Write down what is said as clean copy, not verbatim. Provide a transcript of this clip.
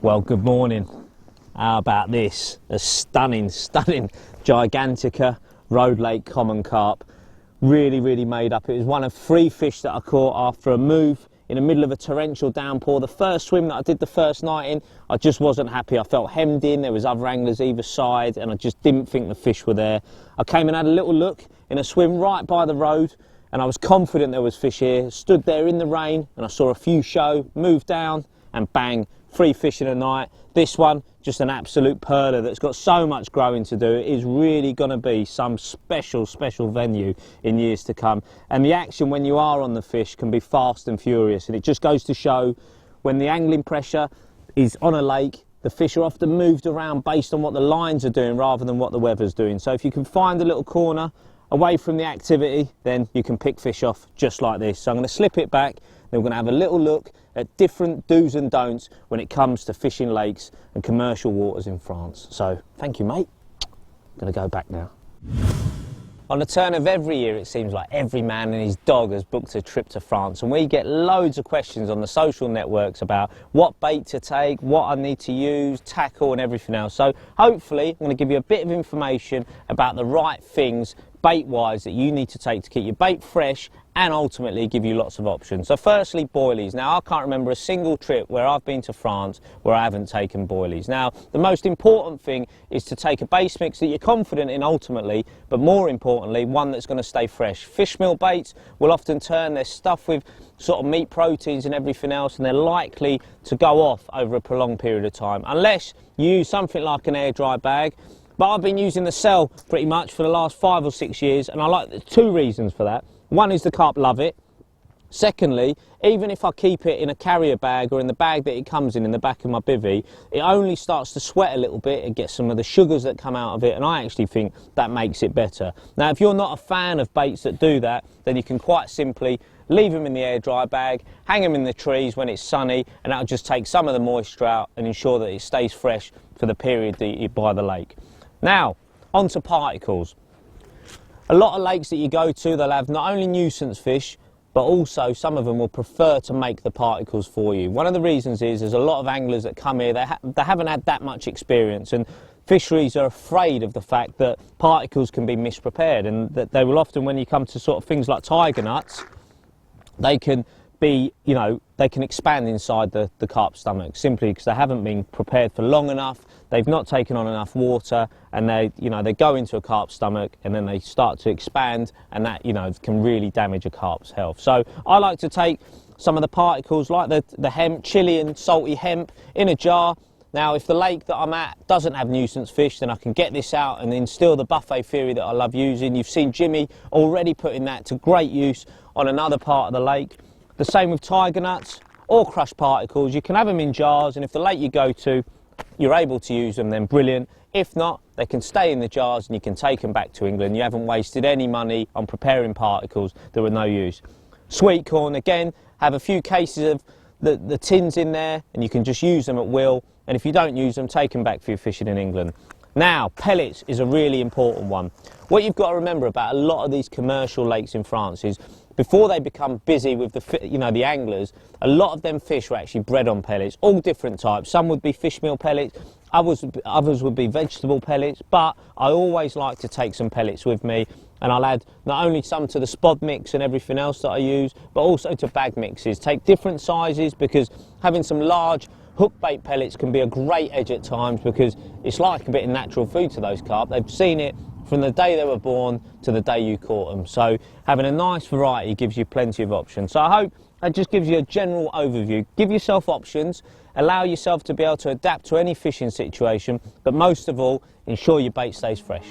Well, good morning. How about this? A stunning Gigantica Road Lake common carp. Really made up. It was one of 3 fish that I caught after a move in the middle of a torrential downpour. The first swim that I did the first night in, I just wasn't happy. I felt hemmed in, there was other anglers either side, and I just didn't think the fish were there. I came and had a little look in a swim right by the road, and I was confident there was fish here. Stood there in the rain, and I saw a few show, moved down, and bang, 3 fish in a night. This one, just an absolute pearler that's got so much growing to do. It is really going to be some special venue in years to come. And the action when you are on the fish can be fast and furious. And it just goes to show when the angling pressure is on a lake, the fish are often moved around based on what the lines are doing rather than what the weather's doing. So if you can find a little corner away from the activity, then you can pick fish off just like this. So I'm going to slip it back. Then we're going to have a little look at different do's and don'ts when it comes to fishing lakes and commercial waters in France. So, thank you, mate. I'm going to go back now. On the turn of every year, it seems like every man and his dog has booked a trip to France, and we get loads of questions on the social networks about what bait to take, what I need to use, tackle and everything else. So hopefully I'm going to give you a bit of information about the right things bait-wise that you need to take to keep your bait fresh and ultimately give you lots of options. So firstly, boilies. Now I can't remember a single trip where I've been to France where I haven't taken boilies. Now the most important thing is to take a base mix that you're confident in ultimately, but more importantly one that's going to stay fresh. Fish meal baits will often turn, they're stuffed with sort of meat proteins and everything else, and they're likely to go off over a prolonged period of time unless you use something like an air dry bag. But I've been using the cell pretty much for the last 5 or 6 years, and I like 2 reasons for that. One is the carp love it. Secondly, even if I keep it in a carrier bag or in the bag that it comes in the back of my bivvy, it only starts to sweat a little bit. It gets some of the sugars that come out of it, and I actually think that makes it better. Now, if you're not a fan of baits that do that, then you can quite simply leave them in the air dry bag, hang them in the trees when it's sunny, and that'll just take some of the moisture out and ensure that it stays fresh for the period that you're by the lake. Now, on to particles. A lot of lakes that you go to, they'll have not only nuisance fish, but also some of them will prefer to make the particles for you. One of the reasons is there's a lot of anglers that come here, they haven't had that much experience, and fisheries are afraid of the fact that particles can be misprepared, and that they will often, when you come to sort of things like tiger nuts, they can be, you know, they can expand inside the carp stomach simply because they haven't been prepared for long enough, they've not taken on enough water, and they go into a carp stomach and then they start to expand, and that, you know, can really damage a carp's health. So I like to take some of the particles like the hemp, Chilean salty hemp, in a jar. Now if the lake that I'm at doesn't have nuisance fish, then I can get this out and instill the buffet theory that I love using. You've seen Jimmy already putting that to great use on another part of the lake. The same with tiger nuts or crushed particles. You can have them in jars, and if the lake you go to you're able to use them, then brilliant. If not, they can stay in the jars and you can take them back to England. You haven't wasted any money on preparing particles that were no use. Sweet corn, again, have a few cases of the tins in there and you can just use them at will, and if you don't use them, take them back for your fishing in England. Now, pellets is a really important one. What you've got to remember about a lot of these commercial lakes in France is before they become busy with the anglers, a lot of them fish are actually bred on pellets, all different types. Some would be fish meal pellets, others would be vegetable pellets, but I always like to take some pellets with me, and I'll add not only some to the spod mix and everything else that I use, but also to bag mixes. Take different sizes, because having some large hook bait pellets can be a great edge at times, because it's like a bit of natural food to those carp. They've seen it from the day they were born to the day you caught them. So having a nice variety gives you plenty of options. So I hope that just gives you a general overview. Give yourself options, allow yourself to be able to adapt to any fishing situation, but most of all, ensure your bait stays fresh.